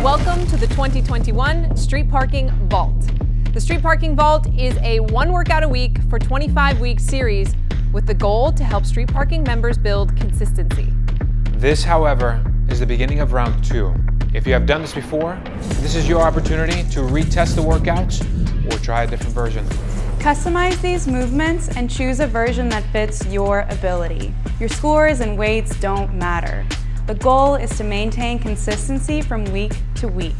Welcome to the 2021 Street Parking Vault. The Street Parking Vault is a one workout a week for 25-week series with the goal to help street parking members build consistency. This, however, is the beginning of round 2. If you have done this before, this is your opportunity to retest the workouts or try a different version. Customize these movements and choose a version that fits your ability. Your scores and weights don't matter. The goal is to maintain consistency from week to week.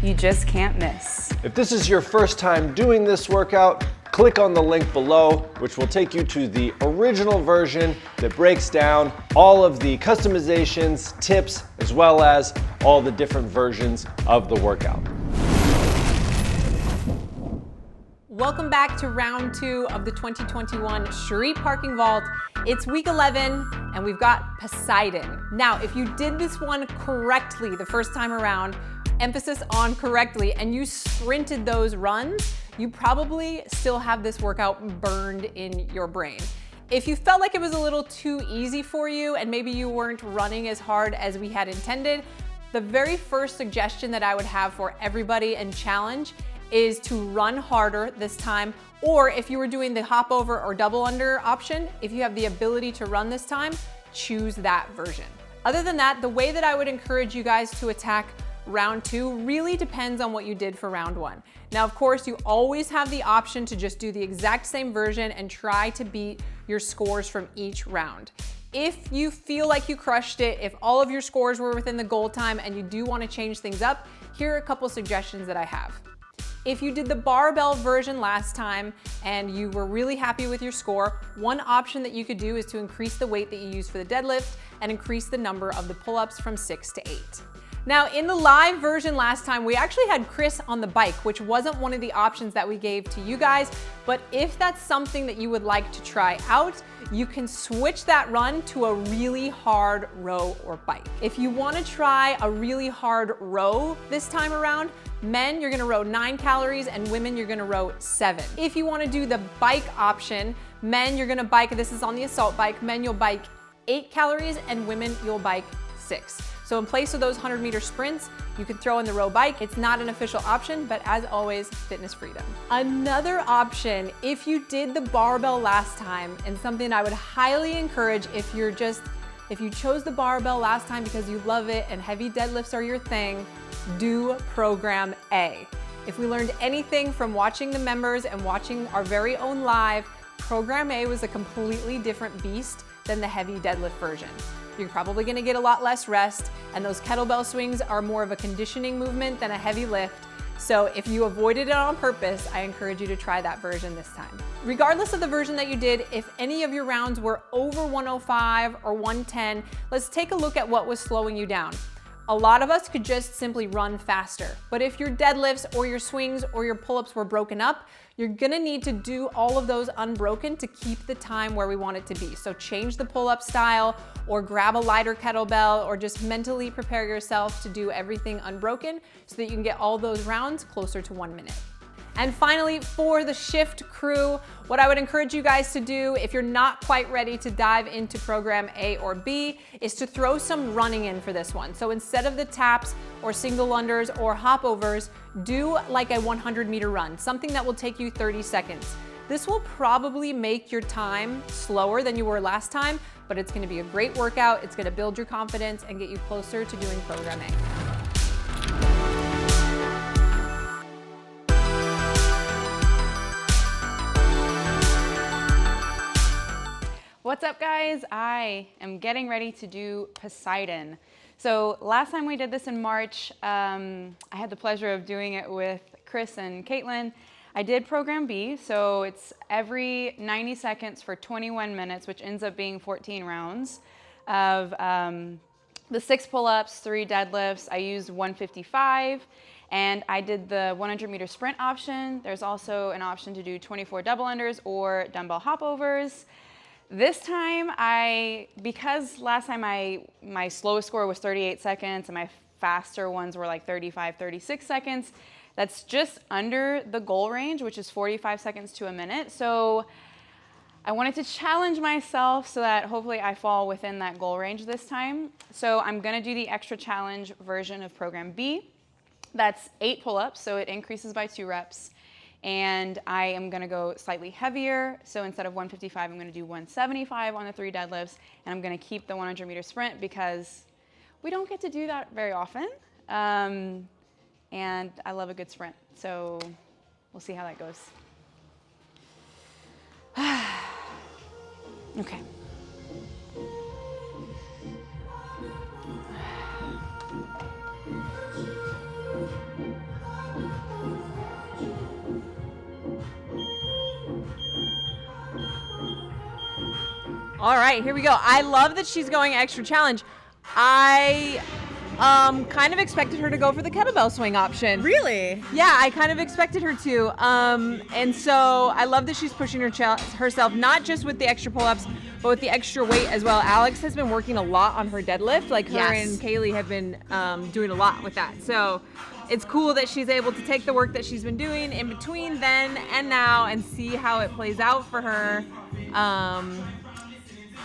You just can't miss. If this is your first time doing this workout, click on the link below, which will take you to the original version that breaks down all of the customizations, tips, as well as all the different versions of the workout. Welcome back to round 2 of the 2021 Street Parking Vault. It's week 11 and we've got Poseidon. Now, if you did this one correctly the first time around, emphasis on correctly, and you sprinted those runs, you probably still have this workout burned in your brain. If you felt like it was a little too easy for you and maybe you weren't running as hard as we had intended, the very first suggestion that I would have for everybody and challenge is to run harder this time, or if you were doing the hop over or double under option, if you have the ability to run this time, choose that version. Other than that, the way that I would encourage you guys to attack round 2 really depends on what you did for round 1. Now, of course, you always have the option to just do the exact same version and try to beat your scores from each round. If you feel like you crushed it, if all of your scores were within the goal time and you do want to change things up, here are a couple suggestions that I have. If you did the barbell version last time and you were really happy with your score, one option that you could do is to increase the weight that you use for the deadlift and increase the number of the pull-ups from 6 to 8. Now, in the live version last time, we actually had Chris on the bike, which wasn't one of the options that we gave to you guys, but if that's something that you would like to try out, you can switch that run to a really hard row or bike. If you want to try a really hard row this time around, men, you're gonna row 9 calories, and women, you're gonna row 7. If you wanna do the bike option, men, you're gonna bike, this is on the assault bike, men, you'll bike 8 calories, and women, you'll bike 6. So in place of those 100-meter sprints, you can throw in the row bike. It's not an official option, but as always, fitness freedom. Another option, if you did the barbell last time, and something I would highly encourage if you chose the barbell last time because you love it and heavy deadlifts are your thing, do program A. If we learned anything from watching the members and watching our very own live, program A was a completely different beast than the heavy deadlift version. You're probably gonna get a lot less rest, and those kettlebell swings are more of a conditioning movement than a heavy lift. So if you avoided it on purpose, I encourage you to try that version this time. Regardless of the version that you did, if any of your rounds were over 105 or 110, let's take a look at what was slowing you down. A lot of us could just simply run faster, but if your deadlifts or your swings or your pull-ups were broken up, you're gonna need to do all of those unbroken to keep the time where we want it to be. So change the pull-up style or grab a lighter kettlebell or just mentally prepare yourself to do everything unbroken so that you can get all those rounds closer to 1 minute. And finally, for the shift crew, what I would encourage you guys to do if you're not quite ready to dive into program A or B is to throw some running in for this one. So instead of the taps or single unders or hop overs, do like a 100-meter run, something that will take you 30 seconds. This will probably make your time slower than you were last time, but it's gonna be a great workout. It's gonna build your confidence and get you closer to doing program A. What's up, guys? I am getting ready to do Poseidon. So last time we did this in March, I had the pleasure of doing it with Chris and Caitlin. I did program B, so it's every 90 seconds for 21 minutes, which ends up being 14 rounds of the 6 pull-ups, 3 deadlifts. I used 155, and I did the 100-meter sprint option. There's also an option to do 24 double unders or dumbbell hop overs. This time, because last time my slowest score was 38 seconds and my faster ones were like 35, 36 seconds, that's just under the goal range, which is 45 seconds to a minute. So I wanted to challenge myself so that hopefully I fall within that goal range this time. So I'm gonna do the extra challenge version of program B. That's 8 pull-ups, so it increases by 2 reps. And I am gonna go slightly heavier. So instead of 155, I'm gonna do 175 on the 3 deadlifts. And I'm gonna keep the 100-meter sprint because we don't get to do that very often. And I love a good sprint. So we'll see how that goes. Okay. All right, here we go. I love that she's going extra challenge. I kind of expected her to go for the kettlebell swing option. Really? Yeah, I kind of expected her to. And so I love that she's pushing herself, not just with the extra pull-ups, but with the extra weight as well. Alex has been working a lot on her deadlift. Like her and Kaylee have been doing a lot with that. So it's cool that she's able to take the work that she's been doing in between then and now and see how it plays out for her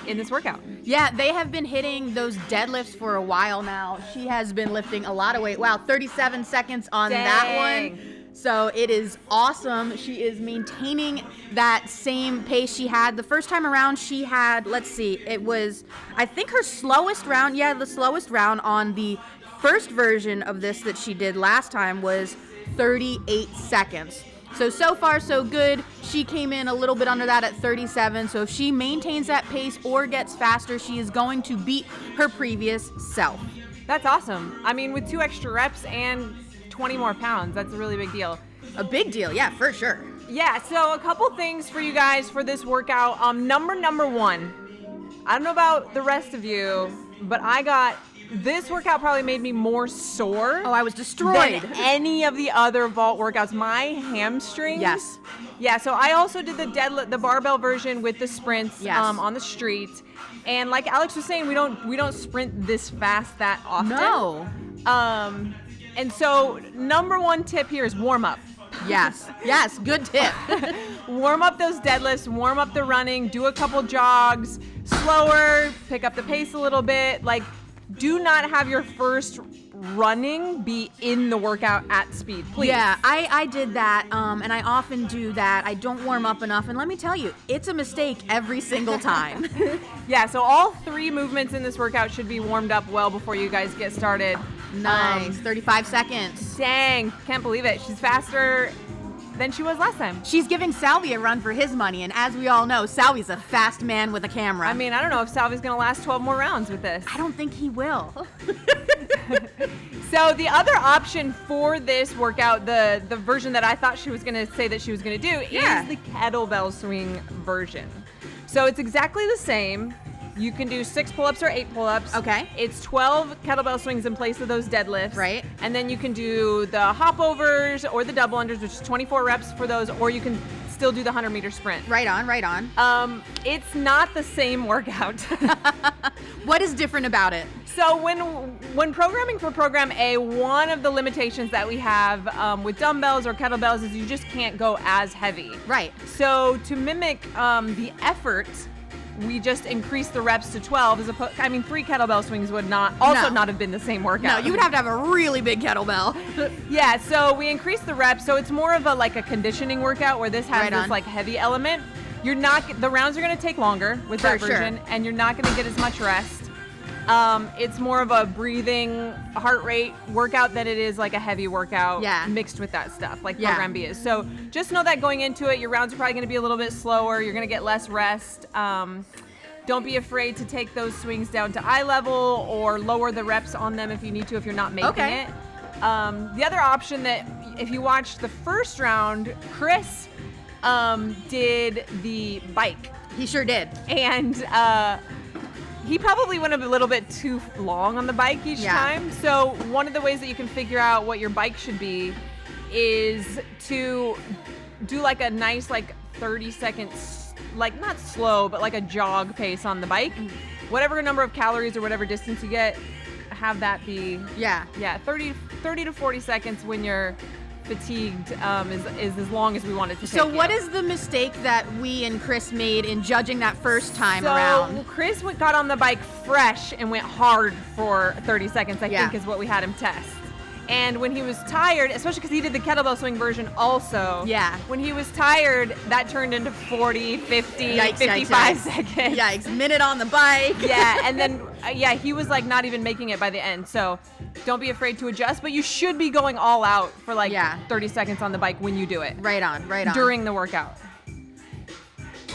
in this workout. Yeah, they have been hitting those deadlifts for a while now. She has been lifting a lot of weight. Wow, 37 seconds on that one. So it is awesome. She is maintaining that same pace she had. The first time around she had, let's see, it was, I think her slowest round, the slowest round on the first version of this that she did last time was 38 seconds. So far, so good. She came in a little bit under that at 37. So if she maintains that pace or gets faster, she is going to beat her previous self. That's awesome. I mean, with 2 extra reps and 20 more pounds, that's a really big deal. A big deal, yeah, for sure. Yeah, so a couple things for you guys for this workout. Number one, I don't know about the rest of you, but this workout probably made me more sore. Oh, I was destroyed. Than any of the other vault workouts. My hamstrings. Yes. Yeah, so I also did the barbell version with the sprints on the street. And like Alex was saying, we don't sprint this fast that often. No. And so number 1 tip here is warm up. Yes, good tip. Warm up those deadlifts, warm up the running, do a couple jogs, slower, pick up the pace a little bit. Like, do not have your first running be in the workout at speed, please. Yeah, I did that, and I often do that. I don't warm up enough, and let me tell you, it's a mistake every single time. Yeah, so all 3 movements in this workout should be warmed up well before you guys get started. Nice, 35 seconds. Dang, can't believe it. She's faster than she was last time. She's giving Salvi a run for his money, and as we all know, Salvi's a fast man with a camera. I mean, I don't know if Salvi's gonna last 12 more rounds with this. I don't think he will. So the other option for this workout, the version that I thought she was gonna say that she was gonna do, is the kettlebell swing version. So it's exactly the same. You can do 6 pull-ups or 8 pull-ups. Okay. It's 12 kettlebell swings in place of those deadlifts. Right. And then you can do the hop overs or the double unders, which is 24 reps for those, or you can still do the 100-meter sprint. Right on. It's not the same workout. What is different about it? So when programming for Program A, one of the limitations that we have with dumbbells or kettlebells is you just can't go as heavy. Right. So to mimic the effort, we just increased the reps to 12 as opposed. I mean, 3 kettlebell swings would not have been the same workout. No, you would have to have a really big kettlebell. Yeah, so we increased the reps, so it's more of a conditioning workout where this has this heavy element. The rounds are going to take longer with that version, and you're not going to get as much rest. It's more of a breathing, heart rate workout than it is like a heavy workout mixed with that stuff, like Program B is. So just know that going into it, your rounds are probably going to be a little bit slower. You're going to get less rest. Don't be afraid to take those swings down to eye level or lower the reps on them if you need to, if you're not making it. The other option that, if you watched the first round, Chris did the bike. He sure did. And he probably went a little bit too long on the bike each time. So one of the ways that you can figure out what your bike should be is to do like a nice 30 seconds, not slow, but like a jog pace on the bike. Whatever number of calories or whatever distance you get, have that be 30 to 40 seconds when you're fatigued is as long as we want it to take. So what is the mistake that we and Chris made in judging that first time around? So Chris got on the bike fresh and went hard for 30 seconds, I think is what we had him test. And when he was tired, especially because he did the kettlebell swing version also. Yeah. When he was tired, that turned into 40, 50, Yikes, 55 yikes. seconds. Yikes, minute on the bike. Yeah, and then, he was like not even making it by the end. So don't be afraid to adjust, but you should be going all out for like 30 seconds on the bike when you do it. Right on, right on. During the workout.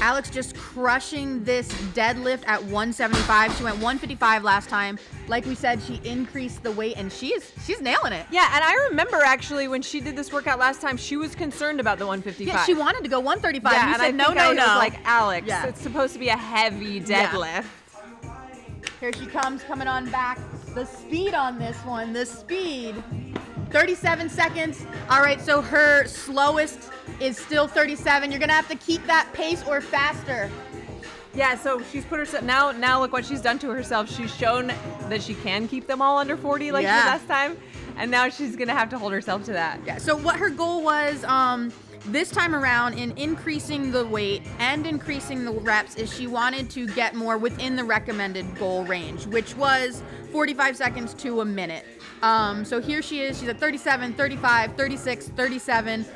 Alex just crushing this deadlift at 175. She went 155 last time. Like we said, she increased the weight and she's nailing it. Yeah, and I remember actually when she did this workout last time, she was concerned about the 155. Yeah, she wanted to go 135. Yeah, You and said I no, think no, I no. was like, Alex, Yeah. it's supposed to be a heavy deadlift. Here she comes, coming on back. The speed on this one, the speed. 37 seconds. All right, so her slowest is still 37. You're gonna have to keep that pace or faster. Yeah, so she's put herself, now look what she's done to herself. She's shown that she can keep them all under 40 like the last time. And now she's gonna have to hold herself to that. Yeah, so what her goal was this time around in increasing the weight and increasing the reps is she wanted to get more within the recommended goal range, which was 45 seconds to a minute. So here she is, she's at 37, 35, 36, 37.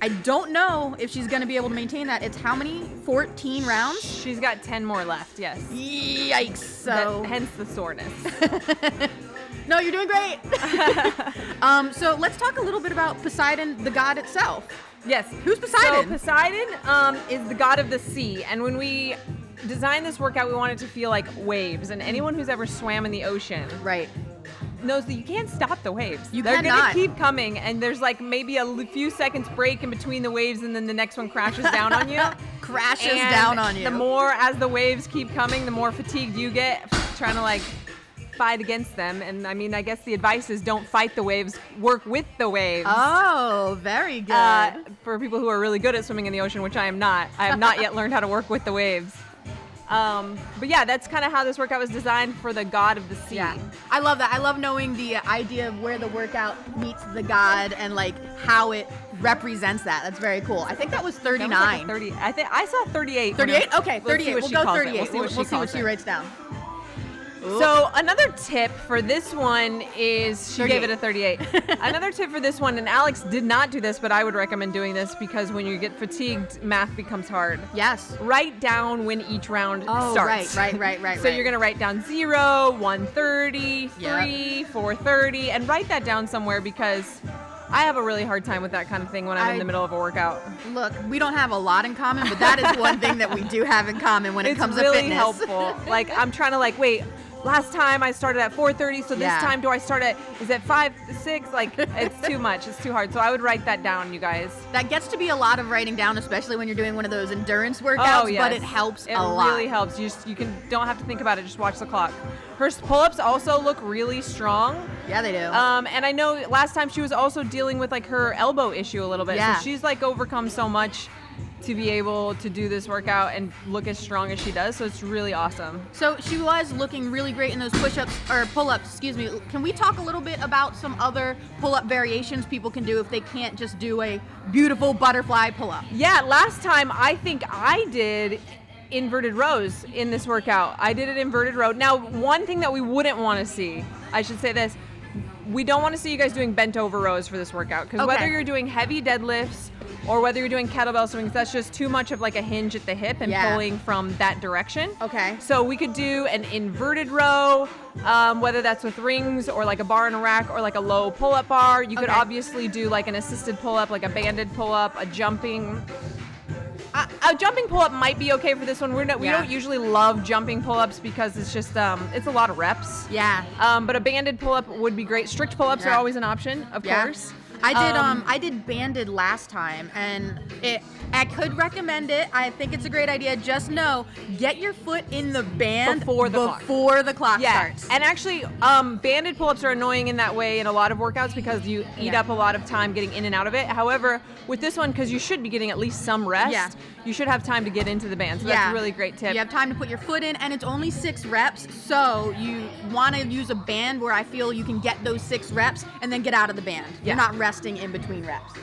I don't know if she's gonna be able to maintain that. It's how many? 14 rounds? She's got 10 more left, yes. Yikes, so. Hence the soreness. No, you're doing great. So let's talk a little bit about Poseidon, the god itself. Yes. Who's Poseidon? So Poseidon is the god of the sea. And when we designed this workout, we wanted to feel like waves. And anyone who's ever swam in the ocean Right. knows that you can't stop the waves. You They're cannot. gonna keep coming, and there's like maybe a few seconds break in between the waves, and then the next one crashes down on you. Crashes And down on you. The more as the waves keep coming, the more fatigued you get trying to like fight against them. And I mean, I guess the advice is don't fight the waves, work with the waves. Oh, very good. For people who are really good at swimming in the ocean, which I am not. I have not yet learned how to work with the waves. But yeah, that's kind of how this workout was designed for the god of the sea. Yeah, I love that. I love knowing the idea of where the workout meets the god and like how it represents that. That's very cool. I think that was That 39. was like a 30. I think I saw 38. 38? Okay, 38. We'll We'll go calls it. 38. We'll see what We'll see what calls she it. writes down. So another tip for this one is she gave it a 38. Another tip for this one, and Alex did not do this, but I would recommend doing this because when you get fatigued, math becomes hard. Yes. Write down when each round Oh, starts. right. So you're gonna write down 0, 130, 3, Yep. 430, and write that down somewhere because I have a really hard time with that kind of thing when I'm in the middle of a workout. Look, we don't have a lot in common, but that is one thing that we do have in common when it comes to It's fitness. really helpful. Like I'm trying to like, wait, last time I started at 4:30, so this time do I start at, is it 5, 6? Like it's too much, it's too hard. So I would write that down, you guys. That gets to be a lot of writing down, especially when you're doing one of those endurance workouts, but it helps a lot. It really helps. You don't have to think about it, just watch the clock. Her pull-ups also look really strong. Yeah, they do. And I know last time she was also dealing with like her elbow issue a little bit. Yeah. So she's like overcome so much to be able to do this workout and look as strong as she does. So it's really awesome. So she was looking really great in those push-ups or pull-ups, excuse me. Can we talk a little bit about some other pull-up variations people can do if they can't just do a beautiful butterfly pull-up? Yeah, last time I think I did inverted rows in this workout. I did an inverted row. Now, one thing that we wouldn't want to see, I should say this, we don't want to see you guys doing bent over rows for this workout because whether you're doing heavy deadlifts or whether you're doing kettlebell swings, that's just too much of like a hinge at the hip and pulling from that direction. Okay. So we could do an inverted row, whether that's with rings or like a bar and a rack or like a low pull-up bar. You could obviously do like an assisted pull-up, like a banded pull-up, a jumping pull-up might be okay for this one. We don't usually love jumping pull-ups because it's just it's a lot of reps. Yeah. But a banded pull-up would be great. Strict pull-ups are always an option, of course. I did banded last time, and I could recommend it. I think it's a great idea. Just know, get your foot in the band before the clock starts. And actually, banded pull-ups are annoying in that way in a lot of workouts because you eat up a lot of time getting in and out of it. However, with this one, because you should be getting at least some rest, you should have time to get into the band. So that's a really great tip. You have time to put your foot in, and it's only 6 reps, so you want to use a band where I feel you can get those 6 reps and then get out of the band. You're not resting in between reps.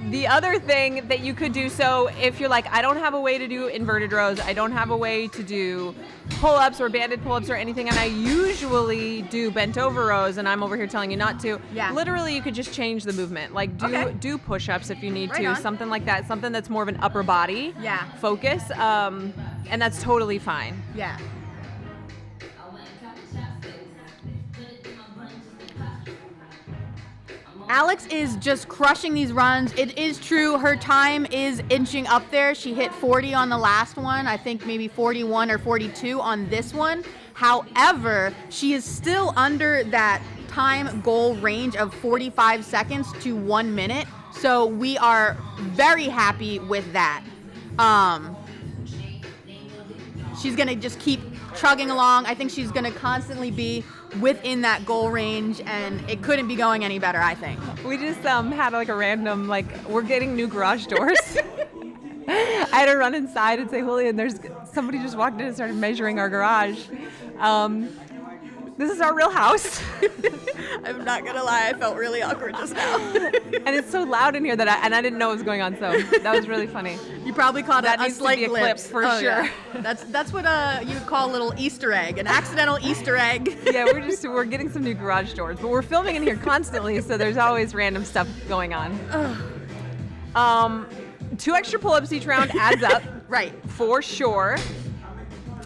The other thing that you could do, so if you're like, I don't have a way to do inverted rows, I don't have a way to do pull-ups or banded pull-ups or anything, and I usually do bent over rows, and I'm over here telling you not to. Yeah. Literally, you could just change the movement. Like do push-ups if you need Right to, on. something like that, something that's more of an upper body focus, and that's totally fine. Yeah. Alex is just crushing these runs. It is true, her time is inching up there. She hit 40 on the last one. I think maybe 41 or 42 on this one. However, she is still under that time goal range of 45 seconds to 1 minute. So we are very happy with that. She's gonna just keep chugging along. I think she's gonna constantly be within that goal range, and it couldn't be going any better, I think. We just had like a random, like, we're getting new garage doors. I had to run inside and say, Julian, there's somebody just walked in and started measuring our garage. This is our real house. I'm not gonna lie, I felt really awkward just now. And it's so loud in here that I didn't know what was going on, so that was really funny. You probably caught That a needs to slight be a clip glimpse. for Oh, sure. yeah. That's what you would call a little Easter egg, an accidental Easter egg. Yeah, we're getting some new garage doors, but we're filming in here constantly, so there's always random stuff going on. 2 extra pull-ups each round adds up. Right. For sure.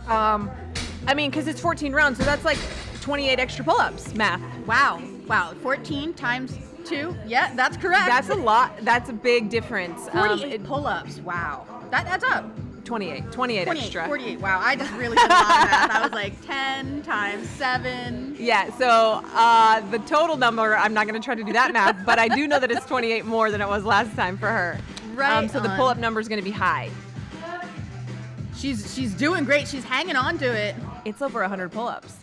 I mean, because it's 14 rounds, so that's like 28 extra pull-ups, math. Wow. 14 times 2. Yeah, that's correct. That's a lot. That's a big difference. 48 pull-ups. Wow. That adds up. 28 extra. 48. Wow. I just really did a lot of math. I was like 10 times 7. Yeah, so the total number, I'm not going to try to do that math, but I do know that it's 28 more than it was last time for her. Right So the on. pull-up number is going to be high. She's doing great. She's hanging on to it. It's over 100 pull-ups.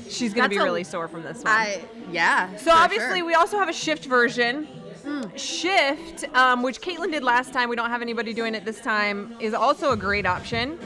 She's going to be That's a- really sore from this one. Yeah. So for obviously sure. we also have a shift version. Shift, which Caitlin did last time, we don't have anybody doing it this time, is also a great option.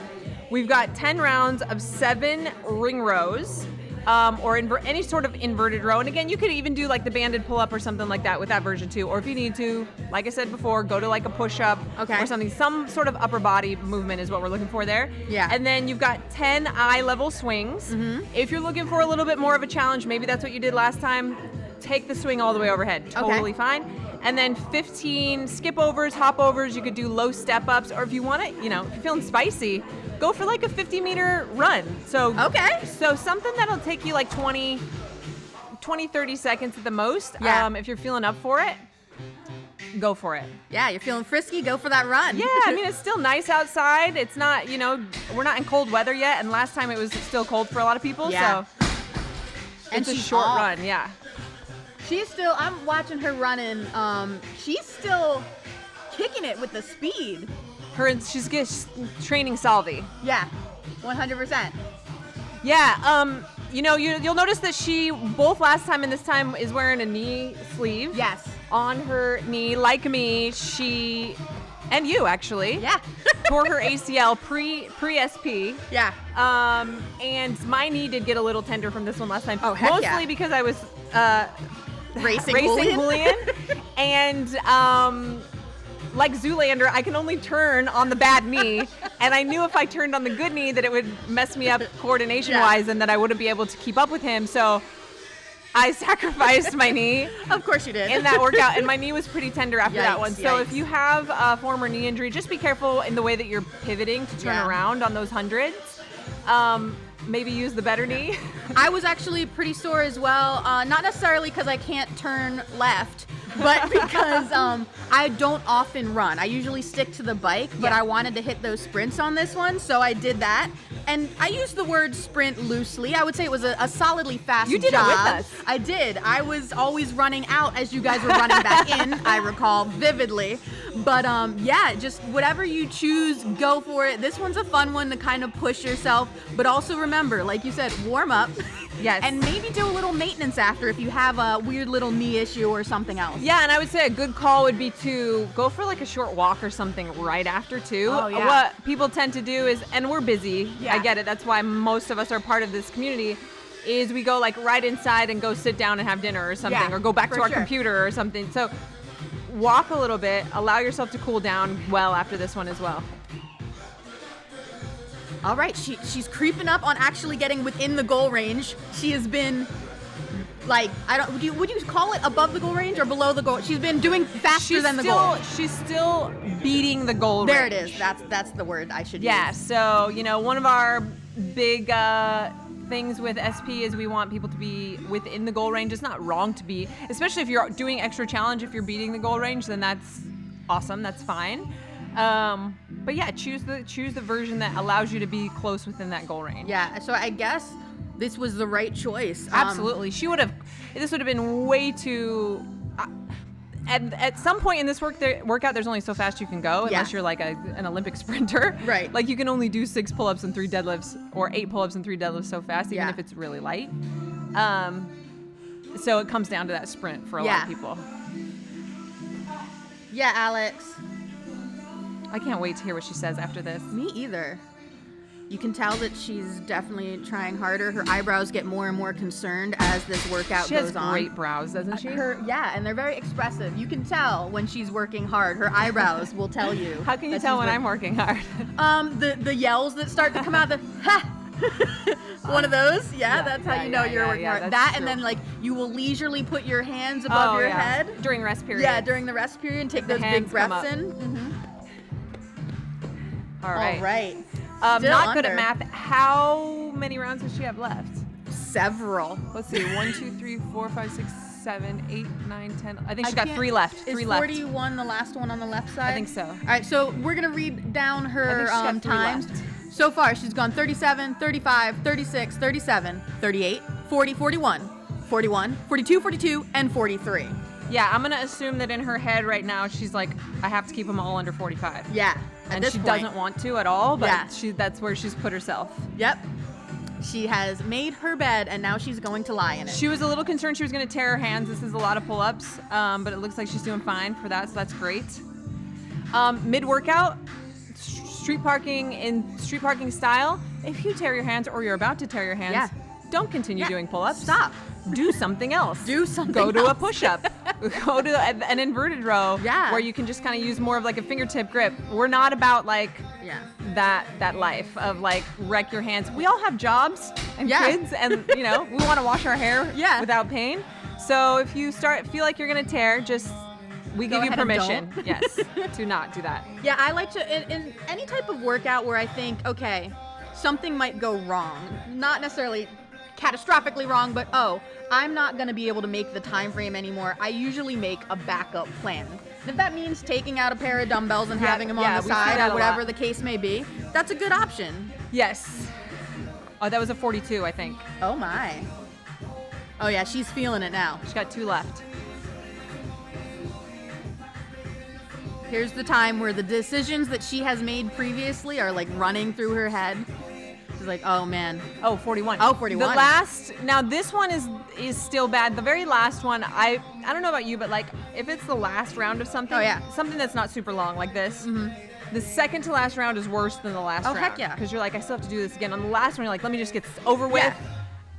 We've got 10 rounds of 7 ring rows, or any sort of inverted row. And again, you could even do like the banded pull-up or something like that with that version too. Or if you need to, like I said before, go to like a push-up or something. Some sort of upper body movement is what we're looking for there. Yeah. And then you've got 10 eye level swings. If you're looking for a little bit more of a challenge, maybe that's what you did last time, take the swing all the way overhead. Totally fine. And then 15 skip overs, hop overs. You could do low step ups, or if you want it, if you're feeling spicy, go for like a 50-meter run. So so something that'll take you like 20, 30 seconds at the most. Yeah. If you're feeling up for it, go for it. Yeah, you're feeling frisky, go for that run. Yeah, I mean, it's still nice outside. It's not, we're not in cold weather yet, and last time it was still cold for a lot of people. Yeah. So And it's a she's short off. run. Yeah. I'm watching her running. She's still kicking it with the speed. She's training Salvi. Yeah, 100%. Yeah, you'll notice that she, both last time and this time, is wearing a knee sleeve. Yes. On her knee, like me, she, and you actually. Yeah. tore her ACL pre-SP. Yeah. And my knee did get a little tender from this one last time. Oh, heck Mostly yeah. because I was Racing Julian. And like Zoolander, I can only turn on the bad knee. And I knew if I turned on the good knee that it would mess me up coordination-wise and that I wouldn't be able to keep up with him. So I sacrificed my knee. Of course you did. In that workout, and my knee was pretty tender after that one. So yikes. if you have a former knee injury, just be careful in the way that you're pivoting to turn around on those hundreds. Maybe use the better knee. I was actually pretty sore as well. Not necessarily because I can't turn left, but because I don't often run. I usually stick to the bike, but I wanted to hit those sprints on this one, so I did that. And I use the word sprint loosely. I would say it was a solidly fast job. You did it with us. I did. I was always running out as you guys were running back in, I recall vividly. But yeah, just whatever you choose, go for it. This one's a fun one to kind of push yourself, but also remember, like you said, warm up. Yes. And maybe do a little maintenance after if you have a weird little knee issue or something else. Yeah, and I would say a good call would be to go for like a short walk or something right after too. Oh, yeah. What people tend to do is, and we're busy, Yeah. I get it, that's why most of us are part of this community, is we go like right inside and go sit down and have dinner or something, Yeah, or go back for to our sure. computer or something. So walk a little bit, allow yourself to cool down well after this one as well. All right, she's creeping up on actually getting within the goal range. She has been like, would you call it above the goal range or below the goal? She's been doing faster than the goal. She's still beating the goal There range. it is. That's the word I should use. Yeah, so, you know, one of our big things with SP is we want people to be within the goal range. It's not wrong to be, especially if you're doing extra challenge, if you're beating the goal range, then that's awesome, that's fine. But yeah, choose the version that allows you to be close within that goal range. Yeah, so I guess this was the right choice. Absolutely. This would have been way too, at some point in this workout, there's only so fast you can go unless you're like an Olympic sprinter. Right. Like you can only do 6 pull-ups and 3 deadlifts or 8 pull-ups and 3 deadlifts so fast, even if it's really light. So it comes down to that sprint for a lot of people. Yeah, Alex. I can't wait to hear what she says after this. Me either. You can tell that she's definitely trying harder. Her eyebrows get more and more concerned as this workout She goes has on. great brows, doesn't she? And they're very expressive. You can tell when she's working hard. Her eyebrows will tell you. How can you tell when I'm working hard? The yells that start to come out, the ha! One of those, that's how you know you're working hard. That, and then like you will leisurely put your hands above your head during rest period. Yeah, during the rest period, and take those big breaths in. Mm-hmm. All right. All right. Not good at math. How many rounds does she have left? Several. Let's see. 1, 2, 3, 4, 5, 6, 7, 8, 9, 10. I think she's got 3 left. Is 41 the last one on the left side? I think so. All right, so we're going to read down her times. Left. So far, she's gone 37, 35, 36, 37, 38, 40, 41, 41, 42, 42, and 43. Yeah, I'm going to assume that in her head right now, she's like, I have to keep them all under 45. Yeah. And she doesn't want to at all, but that's where she's put herself. Yep. She has made her bed, and now she's going to lie in it. She was a little concerned she was going to tear her hands. This is a lot of pull-ups, but it looks like she's doing fine for that, so that's great. Mid-workout, street parking style, if you tear your hands or you're about to tear your hands, don't continue doing pull-ups. Stop. Do something else. Go to a push-up. Go to an inverted row Yeah. where you can just kind of use more of like a fingertip grip. We're not about like that life of like wreck your hands. We all have jobs and kids, and you know we want to wash our hair without pain. So if you feel like you're gonna tear, we give you permission, to not do that. Yeah, I like to in any type of workout where I think, okay, something might go wrong, not necessarily catastrophically wrong, but I'm not going to be able to make the time frame anymore. I usually make a backup plan. And if that means taking out a pair of dumbbells and having them on the side or whatever the case may be, that's a good option. Yes. Oh, that was a 42, I think. Oh my. Oh yeah, she's feeling it now. She's got 2 left. Here's the time where the decisions that she has made previously are like running through her head. She's like, oh man. Oh, 41. Oh, 41. Now this one is still bad. The very last one, I don't know about you, but like if it's the last round of something, something that's not super long like this, the second to last round is worse than the last round. Oh, heck yeah. Because you're like, I still have to do this again. On the last one, you're like, let me just get this over with. Yeah.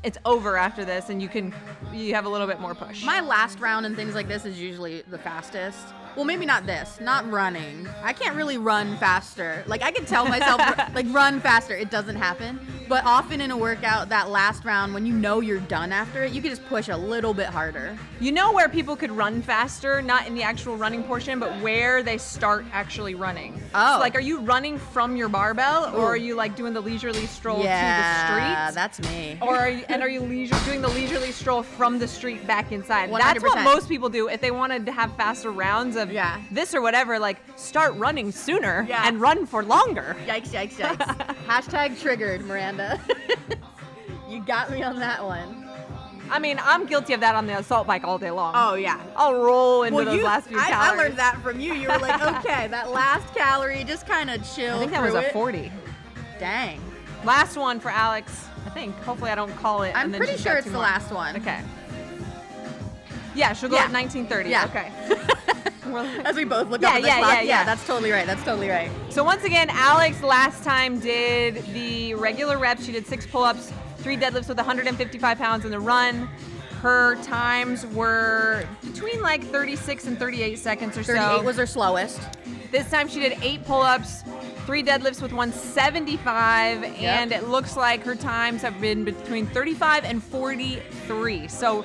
It's over after this, and you have a little bit more push. My last round and things like this is usually the fastest. Well, maybe not this, not running. I can't really run faster. Like, I can tell myself, like, run faster. It doesn't happen. But often in a workout, that last round, when you know you're done after it, you can just push a little bit harder. You know where people could run faster, not in the actual running portion, but where they start actually running. Oh. So, like, are you running from your barbell, or are you, like, doing the leisurely stroll to the street? Yeah, that's me. Or are you doing the leisurely stroll from the street back inside? 100%. That's what most people do if they wanted to have faster rounds of this or whatever. Like, start running sooner and run for longer. Yikes, yikes, yikes. Hashtag triggered, Miranda. You got me on that one. I mean, I'm guilty of that on the assault bike all day long. Oh, yeah. I'll roll into those last few calories. I learned that from you. You were like, okay, that last calorie, just kind of chill. I think that was a 40. Dang. Last one for Alex, I think. Hopefully I don't call it. I'm pretty sure it's the last one. Okay. Yeah, she'll go at 19:30. Yeah. Okay. As we both look up at the clock. Yeah, that's totally right. That's totally right. So once again, Alex last time did the regular reps. She did 6 pull-ups, 3 deadlifts with 155 pounds in the run. her times were between like 36 and 38 seconds or so. 38 was her slowest. This time she did 8 pull-ups, 3 deadlifts with 175, and it looks like her times have been between 35 and 43. So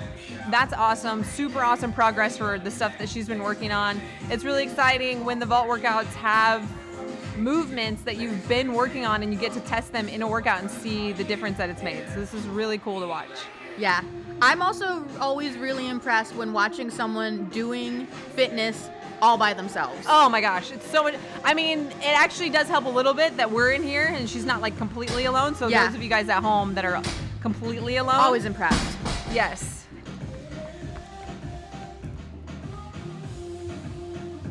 that's awesome, super awesome progress for the stuff that she's been working on. It's really exciting when the vault workouts have movements that you've been working on and you get to test them in a workout and see the difference that it's made. So this is really cool to watch. Yeah. I'm also always really impressed when watching someone doing fitness all by themselves. Oh my gosh, it's so much. I mean, it actually does help a little bit that we're in here and she's not like completely alone. So those of you guys at home that are completely alone. Always impressed. Yes.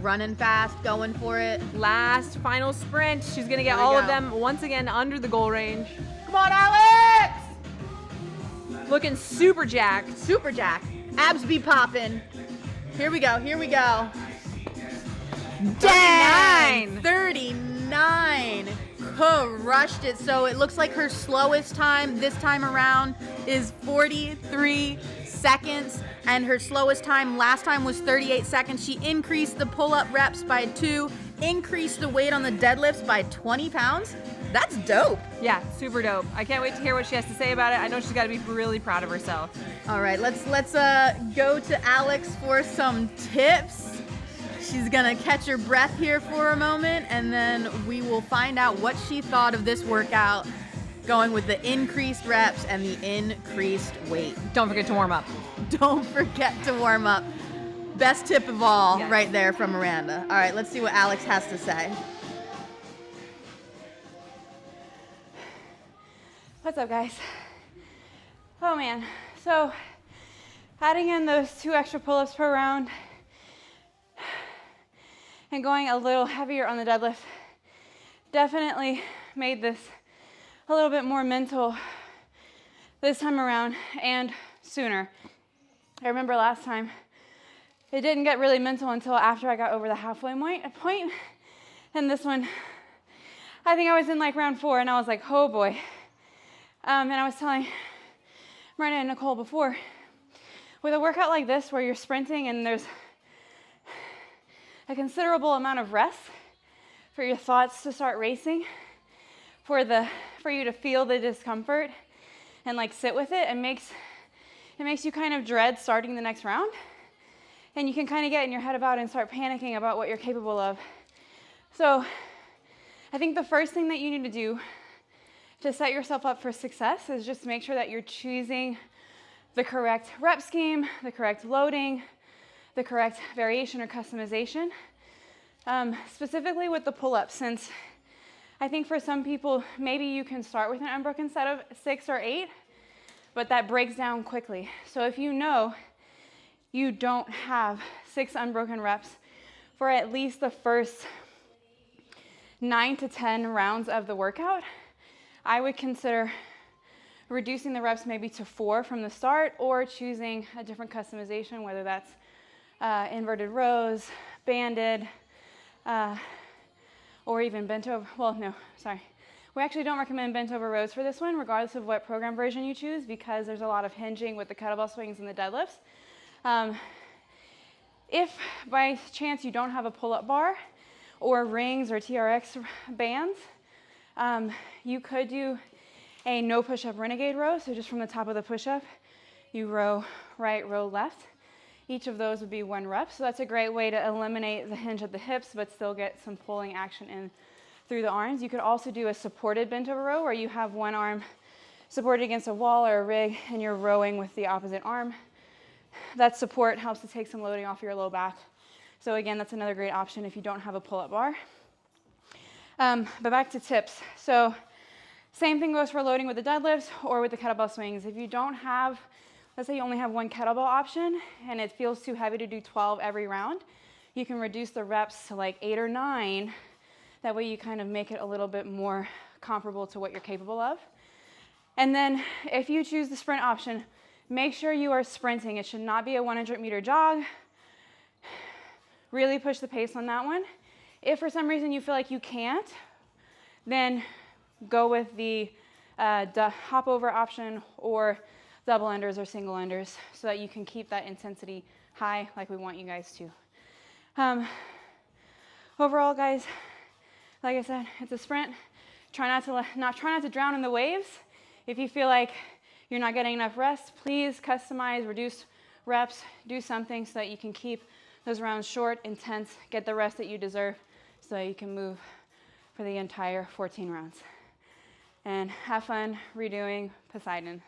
Running fast, going for it. Last final sprint. She's gonna get Here we all of go. them once again under the goal range. Come on, Alex! Looking super jacked. Super jack. Abs be popping. Here we go, here we go. 39. 39. Crushed it. So it looks like her slowest time this time around is 43 seconds. And her slowest time last time was 38 seconds. She increased the pull-up reps by 2, increased the weight on the deadlifts by 20 pounds. That's dope. Yeah, super dope. I can't wait to hear what she has to say about it. I know she's got to be really proud of herself. All right, let's go to Alex for some tips. She's gonna catch her breath here for a moment, and then we will find out what she thought of this workout, going with the increased reps and the increased weight. Don't forget to warm up. Don't forget to warm up. Best tip of all, Yes. right there from Miranda. All right, let's see what Alex has to say. What's up, guys? Oh man, so adding in those 2 extra pull-ups per round and going a little heavier on the deadlift definitely made this a little bit more mental this time around and sooner. I remember last time it didn't get really mental until after I got over the halfway point, and this one, I think I was in like round 4 and I was like, oh boy. And I was telling Miranda and Nicole before, with a workout like this where you're sprinting and there's a considerable amount of rest for your thoughts to start racing, for you to feel the discomfort and like sit with it, it makes you kind of dread starting the next round. And you can kind of get in your head about it and start panicking about what you're capable of. So I think the first thing that you need to do to set yourself up for success is just make sure that you're choosing the correct rep scheme, the correct loading, the correct variation or customization. Specifically with the pull-ups, since I think for some people, maybe you can start with an unbroken set of 6 or 8, but that breaks down quickly. So if you know you don't have 6 unbroken reps for at least the first 9 to 10 rounds of the workout, I would consider reducing the reps maybe to 4 from the start, or choosing a different customization, whether that's inverted rows, banded, or even bent over. Well, no, sorry. We actually don't recommend bent over rows for this one, regardless of what program version you choose, because there's a lot of hinging with the kettlebell swings and the deadlifts. If by chance you don't have a pull-up bar or rings or TRX bands, you could do a no push-up renegade row. So just from the top of the push-up, you row right, row left. Each of those would be 1 rep. So that's a great way to eliminate the hinge at the hips, but still get some pulling action in through the arms. You could also do a supported bent over row where you have one arm supported against a wall or a rig and you're rowing with the opposite arm. That support helps to take some loading off your low back. So again, that's another great option if you don't have a pull-up bar. But back to tips. So same thing goes for loading with the deadlifts or with the kettlebell swings. If you don't have, let's say you only have 1 kettlebell option and it feels too heavy to do 12 every round, you can reduce the reps to like 8 or 9. That way you kind of make it a little bit more comparable to what you're capable of. And then if you choose the sprint option, make sure you are sprinting. It should not be a 100-meter jog. Really push the pace on that one. If for some reason you feel like you can't, then go with the hop over option or double unders or single unders so that you can keep that intensity high like we want you guys to. Overall, guys, like I said, it's a sprint. Try not to drown in the waves. If you feel like you're not getting enough rest, please customize, reduce reps, do something so that you can keep those rounds short, intense, get the rest that you deserve so that you can move for the entire 14 rounds. And have fun redoing Poseidon.